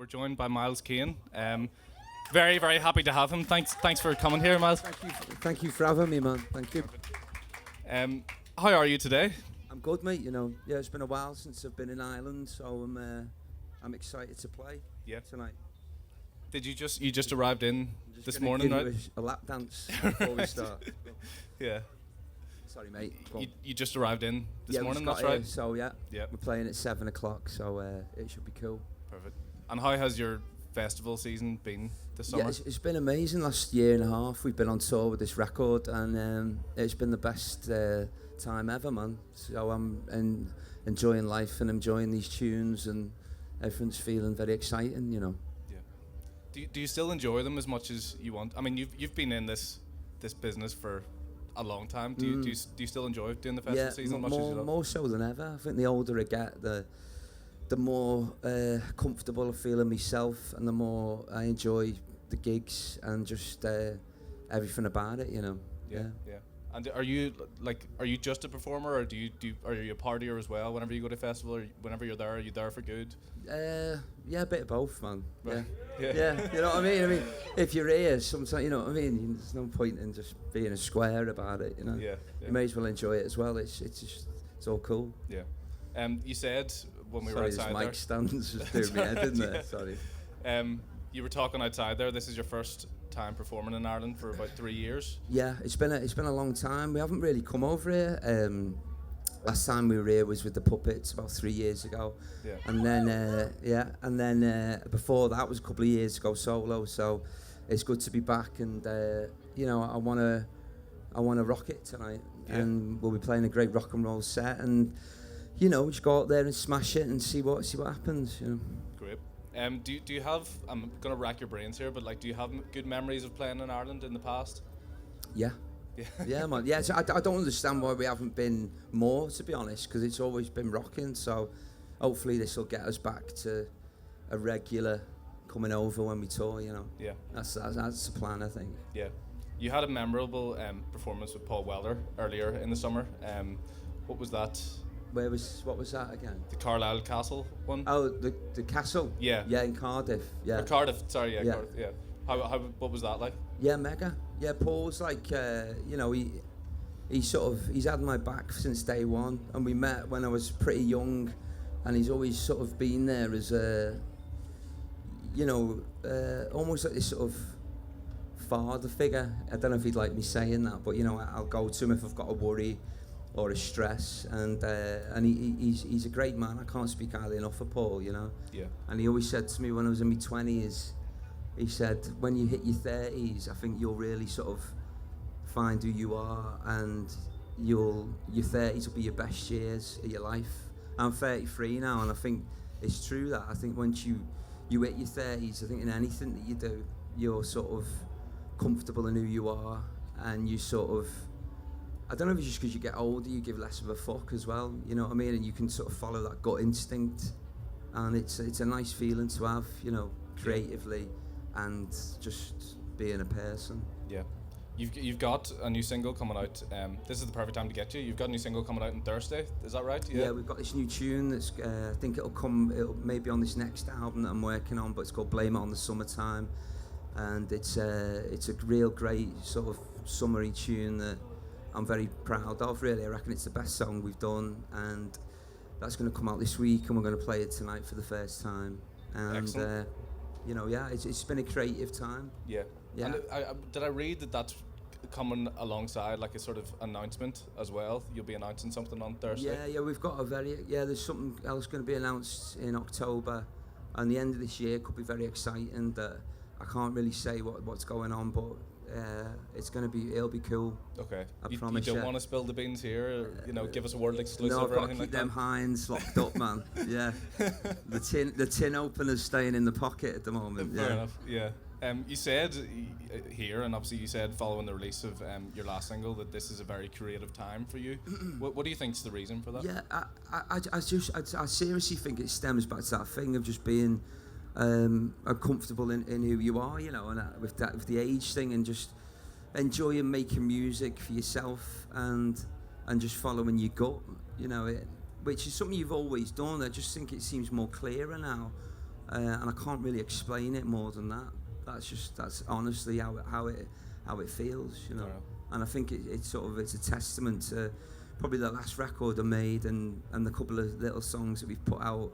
we're joined by Miles Kane. Very, very happy to have him. Thanks for coming here, Miles. Thank you for having me, man. Thank you. How are you today? I'm good, mate. Yeah, it's been a while since I've been in Ireland, so I'm excited to play. Tonight. Did you just arrived in this morning, give right? you a lap dance before we start. Yeah. Sorry, mate. You just arrived in this morning, that's here, right? So Yeah. we're playing at 7 o'clock, so it should be cool. Perfect. And how has your festival season been this summer? Yeah, it's been amazing. Last year and a half, we've been on tour with this record, and it's been the best time ever, man. So I'm enjoying life and enjoying these tunes, and everything's feeling very exciting, Yeah. Do you still enjoy them as much as you want? I mean, you've been in this business for a long time. Do you still enjoy doing the festival season as much as you love? More so than ever. I think the older I get, the more comfortable I feel in myself, and the more I enjoy the gigs and just everything about it, Yeah. And are you just a performer, or are you a partier as well? Whenever you go to a festival, or whenever you're there, are you there for good? Yeah, a bit of both, man. Right. Yeah. You know what I mean? I mean, if you're here, sometimes, you know what I mean? There's no point in just being a square about it, Yeah. You may as well enjoy it as well. It's all cool. Yeah. You said when we were outside this there. mic stands just doing me head, didn't Yeah. it? Sorry. You were talking outside there. This is your first time performing in Ireland for about 3 years. Yeah, it's been a long time. We haven't really come over here. Last time we were here was with the Puppets about 3 years ago. Yeah. And then before that was a couple of years ago solo. So it's good to be back, and I wanna rock it tonight. Yeah. And we'll be playing a great rock and roll set, and just go out there and smash it and see what happens. Great. Do you have? I'm gonna rack your brains here, but do you have good memories of playing in Ireland in the past? Yeah. Yeah, man. Yeah, so I don't understand why we haven't been more, to be honest, because it's always been rocking. So hopefully this will get us back to a regular coming over when we tour. Yeah. That's the plan, I think. Yeah. You had a memorable performance with Paul Weller earlier in the summer. What was that? What was that again? The Carlisle Castle one. Oh, the castle. Yeah. Yeah, in Cardiff. Yeah. Or Cardiff. Sorry. Yeah. Yeah. Cardiff, yeah. How what was that like? Yeah, mega. Yeah, Paul's he's had my back since day one, and we met when I was pretty young, and he's always sort of been there as a, almost like this sort of father figure. I don't know if he'd like me saying that, but I'll go to him if I've got a worry or a stress, and he's a great man. I can't speak highly enough of Paul, Yeah. And he always said to me when I was in my 20s, he said, when you hit your 30s, I think you'll really sort of find who you are, and your 30s will be your best years of your life. I'm 33 now, and I think it's true that I think once you hit your 30s, I think in anything that you do, you're sort of comfortable in who you are, and you sort of, I don't know if it's just because you get older, you give less of a fuck as well, you know what I mean? And you can sort of follow that gut instinct, and it's a nice feeling to have, creatively, and just being a person. Yeah. You've got a new single coming out. This is the perfect time to get you. You've got a new single coming out on Thursday. Is that right? Yeah, we've got this new tune that's. I think it'll maybe on this next album that I'm working on, but it's called "Blame It on the Summertime," and it's a real great sort of summery tune that I'm very proud of. Really, I reckon it's the best song we've done, and that's going to come out this week, and we're going to play it tonight for the first time. And excellent. It's been a creative time. Yeah. Yeah. And did I read that that's coming alongside like a sort of announcement as well? You'll be announcing something on Thursday. Yeah, we've got there's something else going to be announced in October, and the end of this year could be very exciting. That I can't really say what's going on, but it'll be cool. Okay. I promise you don't want to spill the beans here, or, give us a world exclusive no, I've or got anything to keep like them that? hinds locked up, man. Yeah. The tin opener's staying in the pocket at the moment. Fair enough. Yeah. You said here, and obviously you said following the release of your last single, that this is a very creative time for you. What do you think's the reason for that? Yeah, I seriously think it stems back to that thing of just being comfortable in who you are, and with the age thing, and just enjoying making music for yourself and just following your gut, which is something you've always done. I just think it seems more clearer now. and I can't really explain it more than that. That's honestly how it feels, you know. And I think it's a testament to probably the last record I made and the couple of little songs that we've put out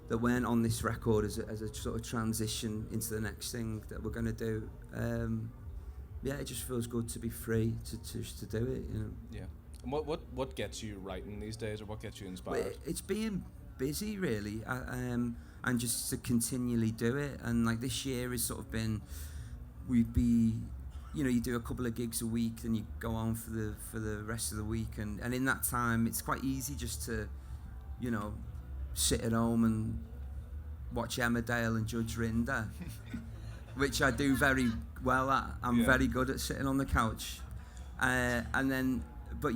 that weren't on this record as a sort of transition into the next thing that we're going to do. Yeah, it just feels good to be free to do it, you know. Yeah. And what gets you writing these days, or what gets you inspired? Well, it's being busy, really, and just to continually do it. And like this year has sort of been, you do a couple of gigs a week, and you go on for the rest of the week, and in that time, it's quite easy just to, sit at home and watch Emmerdale and Judge Rinder, which I do very well at. I'm very good at sitting on the couch, and then, but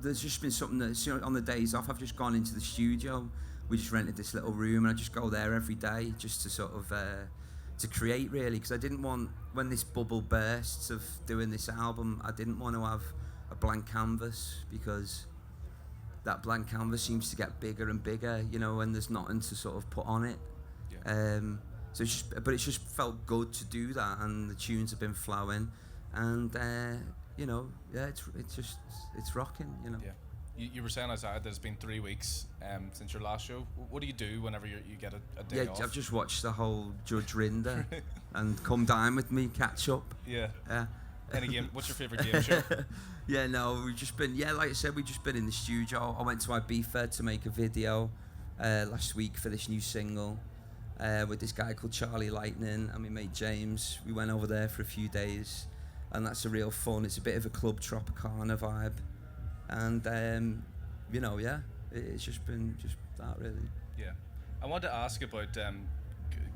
there's just been something that's, on the days off, I've just gone into the studio. We just rented this little room, and I just go there every day just to sort of to create, really, because I didn't want, when this bubble bursts of doing this album, I didn't want to have a blank canvas, because that blank canvas seems to get bigger and bigger, and there's nothing to sort of put on it. Yeah. So it's just felt good to do that, and the tunes have been flowing, and it's rocking, Yeah. You were saying outside that it's been 3 weeks since your last show. What do you do whenever you get a day off? I've just watched the whole Judge Rinder and come dine with me, catch up. Yeah. Any game? What's your favourite game show? We've just been, like I said, we've just been in the studio. I went to Ibiza to make a video last week for this new single with this guy called Charlie Lightning and my mate James. We went over there for a few days, and that's a real fun. It's a bit of a Club Tropicana vibe. And it's just been that, really. Yeah, I wanted to ask about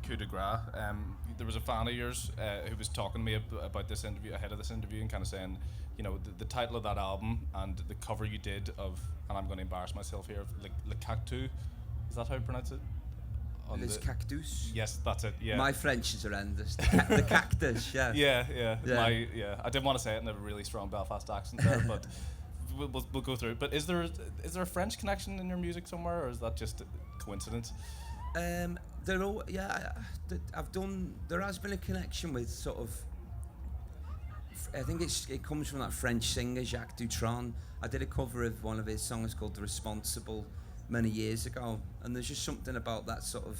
coup de grace. There was a fan of yours who was talking to me about this interview, ahead of this interview, and kind of saying, the title of that album and the cover you did of, and I'm going to embarrass myself here, Le Cactus. Is that how you pronounce it? Les Cactus. Yes, that's it. Yeah. My French is horrendous. The cactus. Yeah. Yeah. I didn't want to say it in a really strong Belfast accent there, but. We'll go through it. But is there a French connection in your music somewhere, or is that just a coincidence? There has been a connection with sort of. I think it comes from that French singer Jacques Dutronc. I did a cover of one of his songs called "The Responsible" many years ago, and there's just something about that sort of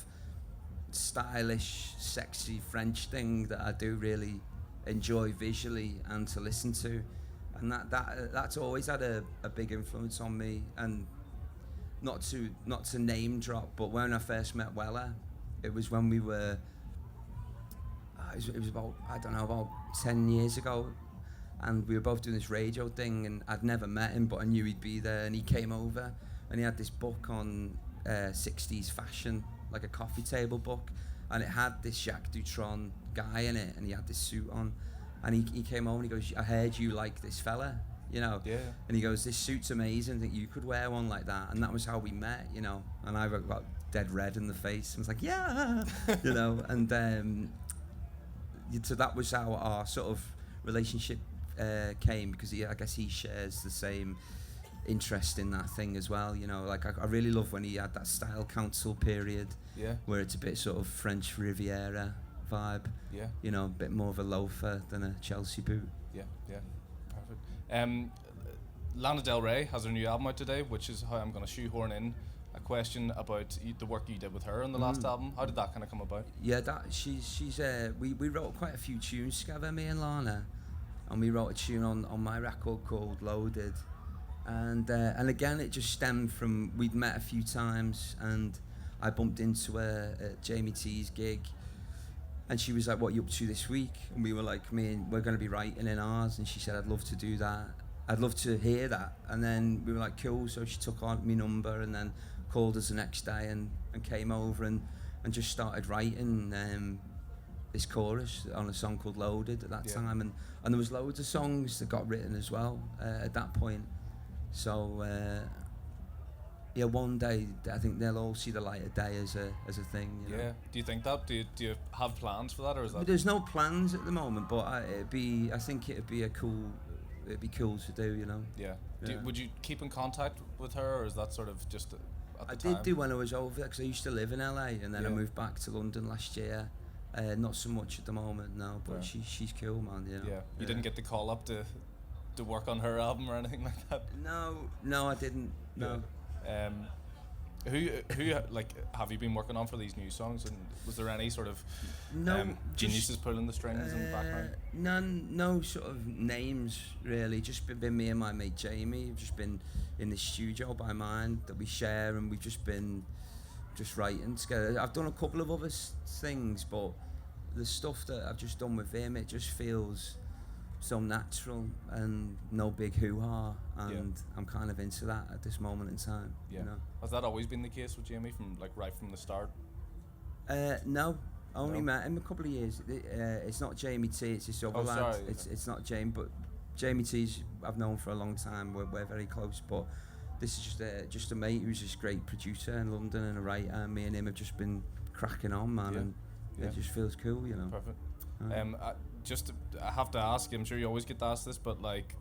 stylish, sexy French thing that I do really enjoy visually and to listen to. And that's always had a big influence on me. And not to name drop, but when I first met Weller, it was when we were it was about 10 years ago, and we were both doing this radio thing, and I'd never met him, but I knew he'd be there, and he came over, and he had this book on 60s fashion, like a coffee table book, and it had this Jacques Dutronc guy in it, and he had this suit on. And he came home and he goes, I heard you like this fella, Yeah. And he goes, this suit's amazing, I think you could wear one like that. And that was how we met, And I got dead red in the face. I was like, yeah, And so that was how our sort of relationship came, because I guess he shares the same interest in that thing as well, Like I really love when he had that style council period, where it's a bit sort of French Riviera vibe, a bit more of a loafer than a Chelsea boot. Perfect. Lana Del Rey has her new album out today, which is how I'm going to shoehorn in a question about the work you did with her on the last album. How did that kind of come about? Yeah, she's we wrote quite a few tunes together, me and Lana, and we wrote a tune on my record called Loaded, and again it just stemmed from, we'd met a few times, and I bumped into her at Jamie T's gig. And she was like, what are you up to this week? And we were like, we're going to be writing in ours. And she said, I'd love to do that. I'd love to hear that. And then we were like, cool. So she took on my number and then called us the next day and came over and just started writing this chorus on a song called Loaded at that time. And there was loads of songs that got written as well at that point. So, one day I think they'll all see the light of day as a thing. Yeah. Do you think that? Do you have plans for that, or is that? There's no plans at the moment, but I think it'd be cool to do. Yeah. Would you keep in contact with her, or is that sort of just at I the time? did do when I was over there, because I used to live in LA, and then I moved back to London last year. Not so much at the moment now, but she's cool, man. You know? Yeah. You didn't get the call up to work on her album or anything like that? No, I didn't. No. Yeah. Who like have you been working on for these new songs, and was there any sort of geniuses pulling the strings in the background? No sort of names really. Just been me and my mate Jamie. We've just been in the studio by mine that we share, and we've just been writing together. I've done a couple of other things, but the stuff that I've just done with him, it just feels so natural and no big hoo-ha, and I'm kind of into that at this moment in time. Yeah. You know? Has that always been the case with Jamie from right from the start? No, I only met him a couple of years. It's not Jamie T, it's this other lad. Sorry. It's not Jamie, but Jamie T's I've known for a long time. We're very close, but this is just a mate who's this great producer in London and a writer. And me and him have just been cracking on, man, and it just feels cool, you know. Perfect. I have to ask, I'm sure you always get asked this, but like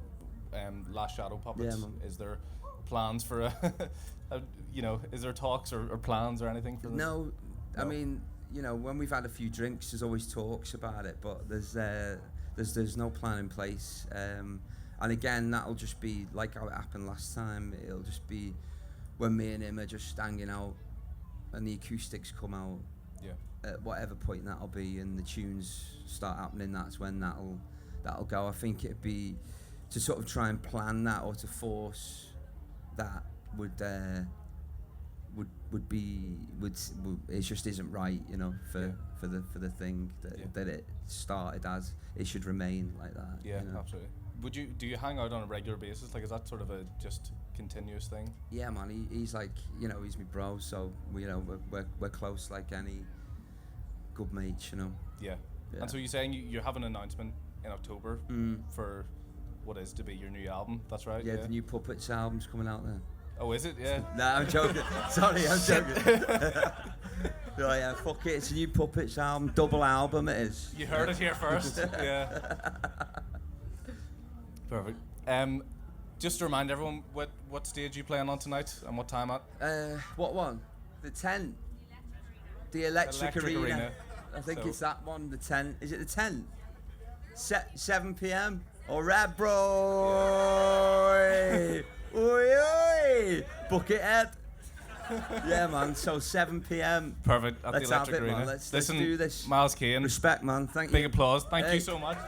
Last Shadow Puppets, is there plans for is there talks or plans or anything for them? No, I mean, you know, when we've had a few drinks, there's always talks about it, but there's no plan in place. And again, that'll just be like how it happened last time. It'll just be when me and him are just hanging out and the acoustics come out. Yeah. At whatever point that'll be, and the tunes start happening, that's when that'll go. I think it'd be to sort of try and plan that, or to force that would it just isn't right, you know, for the thing that it started as. It should remain like that. Yeah, you know? Absolutely. Do you hang out on a regular basis? Like, is that sort of a just continuous thing? Yeah, man. He's like, you know, he's my bro, so we're close like any good mates, you know. Yeah. And so you're saying you have an announcement in October for what is to be your new album? That's right. Yeah, the new Puppets album's coming out then. Oh, is it? Yeah. Nah, I'm joking. Sorry, I'm joking. Oh yeah, fuck it. It's a new Puppets album, double album it is. You heard it here first. Yeah. Perfect. Just to remind everyone, what stage you playing on tonight and what time at? What one? The tent. The Electric Arena. I think it's that one. The tent. Is it the tent? 7 p.m. Alright, bro. Oi, oi. Buckethead. Yeah, man. So 7 p.m. Perfect. At Let's the Electric have it, Arena. man. Let's do this. Miles Kane. Respect, man. Thank you. Big applause. Thank you so much.